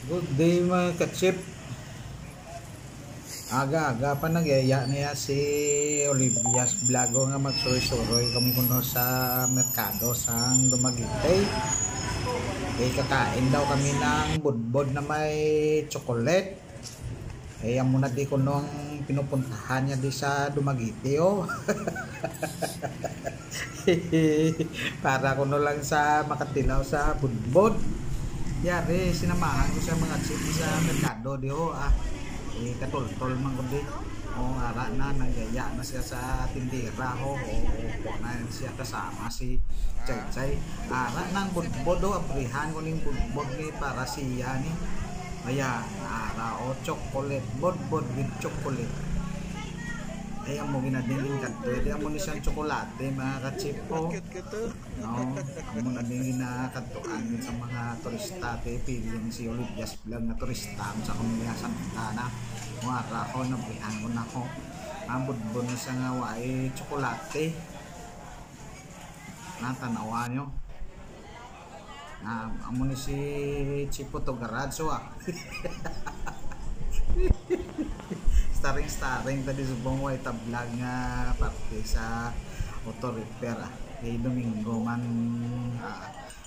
Good day mga kachip. Aga-aga pa nagyaya niya si Olivia's Vlog nga magsuroy-suroy kami kuno sa merkado sang Dumaguete. Kakain daw kami ng budbod na may chocolate. Amo na di kuno ang pinupuntahan niya di sa Dumaguete oh. Para kuno lang sa makatilaw sa budbod. Yari, sinamahan ko sa mga chip sa merkado di ho katol-tol man ko di ara na nagyaya na siya sa tindera ho na siya kasama si Chay ara nang budbod ho aprihan ko ning budbod ni para siya ni ayan ara o chocolate budbod with chocolate ay mo ginadingin kadto di amo ni siyang tsokolate mga kachip po no amo na din nakadtuan sa mga turista piling si Olivia's Vlog na turista sa Komunidad Santana mga ako nabihan ko na ko ang budbod na siya nga wae tsokolate natanawa nyo amo ni si Chipo Togaradso staring tadi subong way tablag nga parte sa auto repair kay Domingo man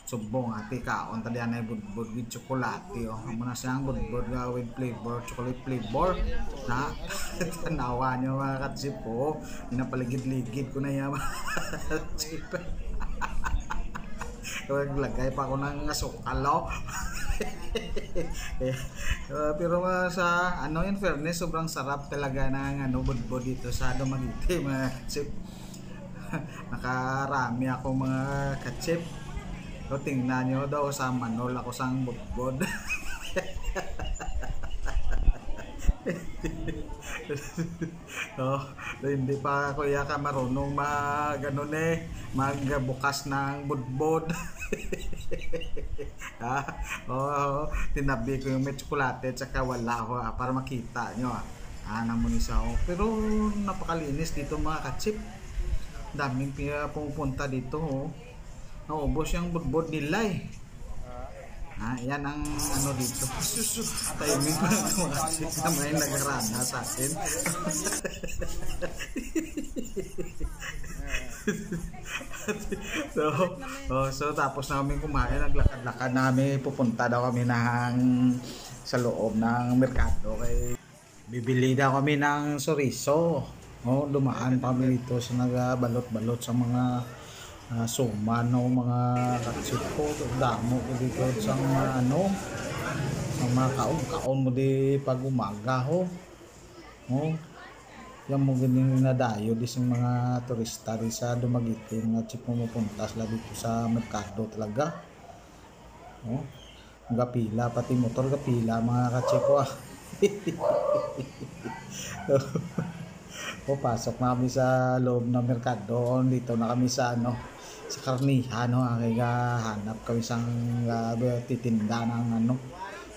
subong ati kaon tadi anay budbod with chocolate amo na siyang budbod with flavor chocolate flavor na tanawa nyo mga katsip po pinapaligid-ligid ko na yan chip lagay pa ako ng asukal pero sa ano yun fairness sobrang sarap talaga ng budbod dito sa Dumaguete mga kachip. Nakarami ako mga kachip so tingnan nyo daw sa manol ako sang budbod. Hindi pa kuya ka marunong magbukas ng budbod. Tinabi ko yung may tsokolate at saka wala ko para makita nyo namunisa ako pero napakalinis dito mga kachip daming pumupunta dito naubos yung budbod nila yan ang ano dito timing ko ng mga kachip na may nagarana sa akin. So tapos namin kumain naglakad-lakad namin pupunta daw kami sa loob ng merkado kay bibili daw kami ng soriso dumaan kami dito sa nagabalot-balot sa mga suman mga katsip ko damo ko dito sa mga sa mga kaon mo di pag umaga yan mo ganing nadayo di sa mga turista di sa Dumaguete mga chip pumupunta sila dito sa merkado talaga gapila pati motor gapila mga kachip pasok na kami sa loob ng merkado dito na kami sa sa karnihan kaya hanap kami sang titinda ng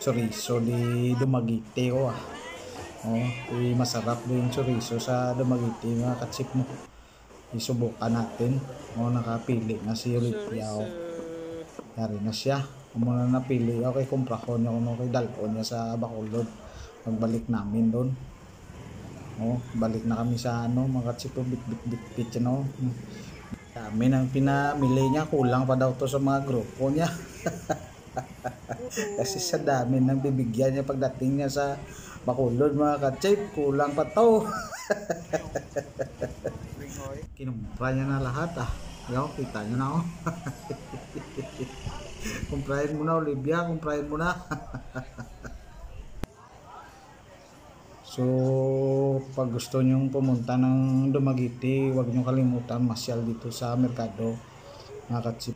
chorizo di Dumaguete masarap din chorizo sa Dumaguete mga kachip mo isubukan natin nakapili na si Olivia yari na siya muna napili okay kumpra ko niya kay dalon niya sa Bacolod pagbalik namin doon balik na kami sa mga kachip bit dami nang pinamili niya kulang pa daw to sa mga grupo niya kasi sa dami nang bibigyan niya pagdating niya sa Bacolod mga kachip kulang pa to. Kinumpra niya na lahat kita nyo na kumprahin mo na Olivia kumprahin mo na. So pag gusto nyong pumunta ng Dumaguete huwag nyo kalimutan masyal dito sa merkado mga kachip.